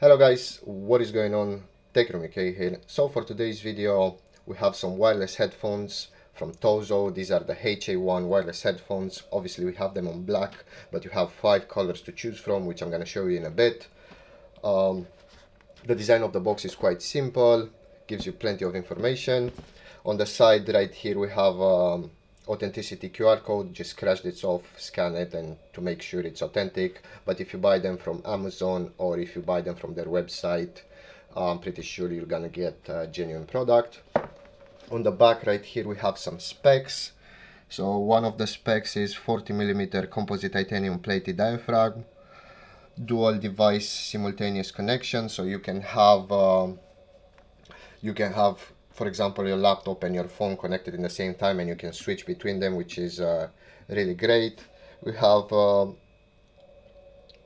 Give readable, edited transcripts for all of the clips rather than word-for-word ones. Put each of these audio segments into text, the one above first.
Hello guys, what is going on? Techroomuk here. So for today's video we have some wireless headphones from TOZO. These are the HA1 wireless headphones. Obviously we have them on black, but you have 5 colors to choose from, which I'm going to show you in a bit. The design of the box is quite simple, gives you plenty of information. On the side right here we have authenticity QR code. Just scratch this off, scan it, and to make sure it's authentic. But if you buy them from Amazon or if you buy them from their website, I'm pretty sure you're gonna get a genuine product. On the back right here we have some specs. So one of the specs is 40mm composite titanium plated diaphragm, dual device simultaneous connection, so you can have for example your laptop and your phone connected in the same time, and you can switch between them, which is really great. We have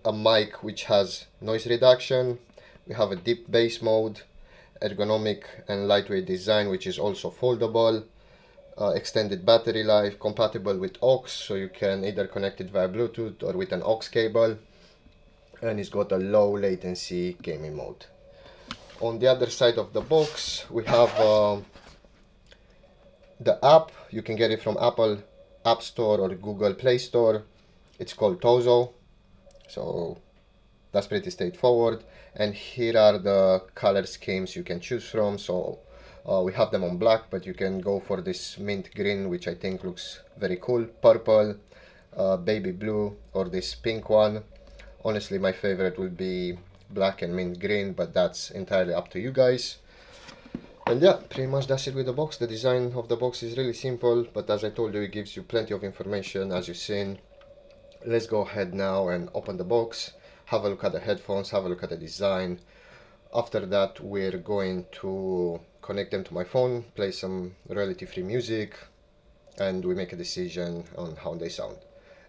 a mic which has noise reduction. We have a deep bass mode, ergonomic and lightweight design, which is also foldable. Extended battery life, compatible with aux, so you can either connect it via Bluetooth or with an aux cable, and it's got a low latency gaming mode. On the other side of the box we have the app. You can get it from Apple App Store or Google Play Store. It's called TOZO, so that's pretty straightforward. And here are the color schemes you can choose from. So we have them on black, but you can go for this mint green, which I think looks very cool, purple, baby blue, or this pink one. Honestly, my favorite will be black and mint green, but that's entirely up to you guys. And yeah, pretty much that's it with the box. The design of the box is really simple, but as I told you, it gives you plenty of information, as you've seen. Let's go ahead now and open the box, have a look at the headphones, have a look at the design. After that, we're going to connect them to my phone, play some royalty-free music, and we make a decision on how they sound.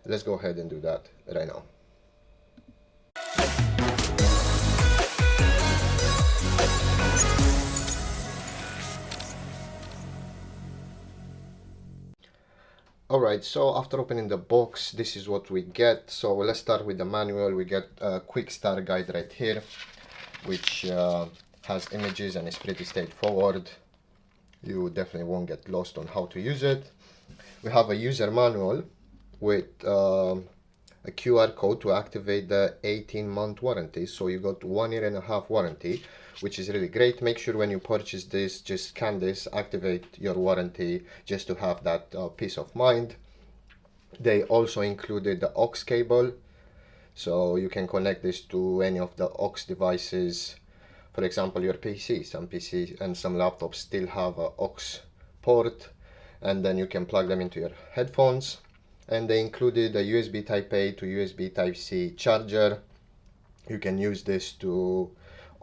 Let's go ahead and do that right now. Alright, so after opening the box, this is what we get. So let's start with the manual. We get a quick start guide right here, which has images and is pretty straightforward. You definitely won't get lost on how to use it. We have a user manual with a QR code to activate the 18-month warranty. So you got 1.5 year warranty, which is really great. Make sure when you purchase this, just scan this, activate your warranty, just to have that peace of mind. They also included the aux cable, so you can connect this to any of the aux devices. For example, your PC. Some PC and some laptops still have a aux port, and then you can plug them into your headphones. And they included a USB Type A to USB Type C charger. You can use this to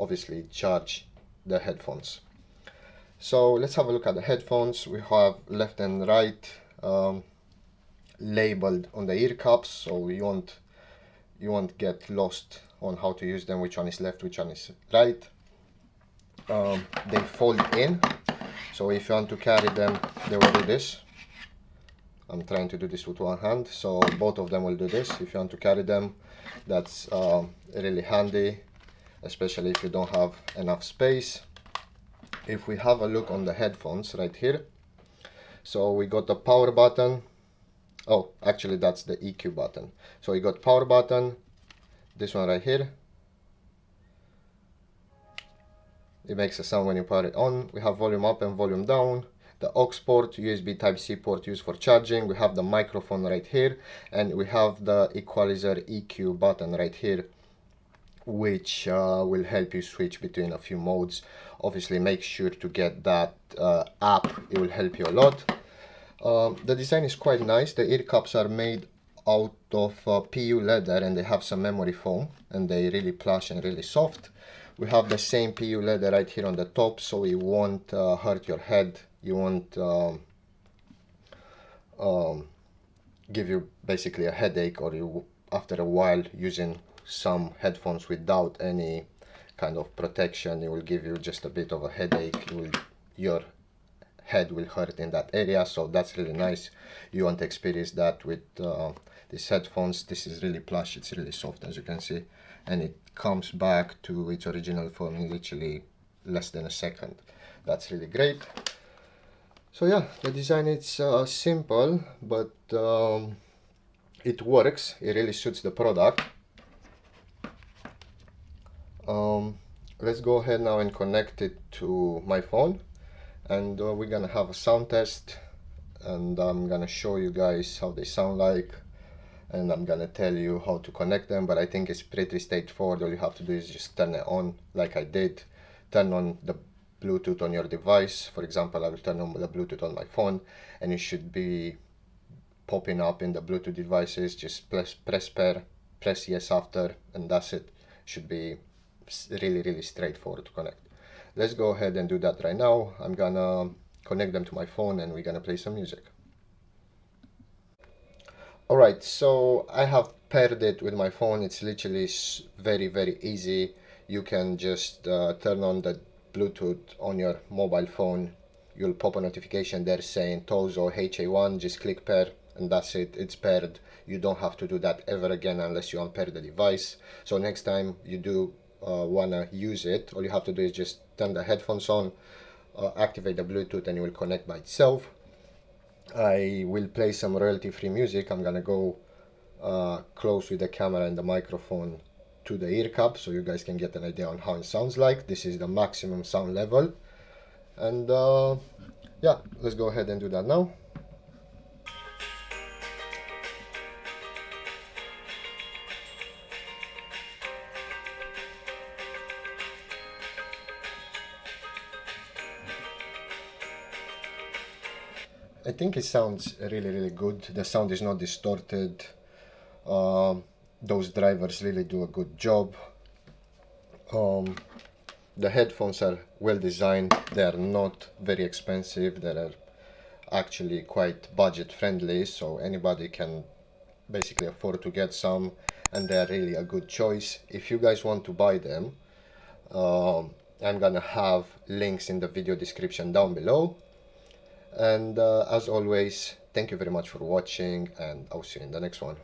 obviously charge the headphones. So let's have a look at the headphones. We have left and right labeled on the ear cups, so you won't get lost on how to use them, which one is left, which one is right. They fold in, so if you want to carry them, they will do this. I'm trying to do this with one hand, so both of them will do this. If you want to carry them, that's really handy, especially if you don't have enough space. If we have a look on the headphones right here, so we got the power button. Oh, actually that's the EQ button. So we got power button, this one right here. It makes a sound when you power it on. We have volume up and volume down. The aux port, USB Type-C port used for charging. We have the microphone right here, and we have the equalizer EQ button right here, which will help you switch between a few modes. Obviously make sure to get that app, it will help you a lot. The design is quite nice. The ear cups are made out of PU leather, and they have some memory foam, and they're really plush and really soft. We have the same PU leather right here on the top, so it won't hurt your head. You won't give you basically a headache, or you after a while using some headphones without any kind of protection, it will give you just a bit of a headache. Your head will hurt in that area, so that's really nice. You won't experience that with these headphones. This is really plush, it's really soft, as you can see, and it comes back to its original form in literally less than a second. That's really great. So yeah, the design is simple, but it works. It really suits the product. Let's go ahead now and connect it to my phone, and we're gonna have a sound test, and I'm gonna show you guys how they sound like, and I'm gonna tell you how to connect them. But I think it's pretty straightforward. All you have to do is just turn it on like I did. Turn on the Bluetooth on your device. For example, I will turn on the Bluetooth on my phone, and it should be popping up in the Bluetooth devices. Just press pair, press yes after, and that's it. Should be really straightforward to connect. Let's go ahead and do that right now. I'm gonna connect them to my phone, and we're gonna play some music. Alright, so I have paired it with my phone. It's literally very easy. You can just turn on the Bluetooth on your mobile phone. You'll pop a notification there saying TOZO HA1. Just click pair, and that's it. It's paired. You don't have to do that ever again unless you unpair the device. So next time you do wanna use it, all you have to do is just turn the headphones on, activate the Bluetooth, and it will connect by itself. I will play some royalty-free music. I'm gonna go close with the camera and the microphone to the ear cup so you guys can get an idea on how it sounds like. This is the maximum sound level, and yeah, let's go ahead and do that now. I think it sounds really good. The sound is not distorted. Those drivers really do a good job. The headphones are well designed. They are not very expensive. They are actually quite budget friendly, so anybody can basically afford to get some, and they are really a good choice. If you guys want to buy them, I'm gonna have links in the video description down below. And as always, thank you very much for watching, and I'll see you in the next one.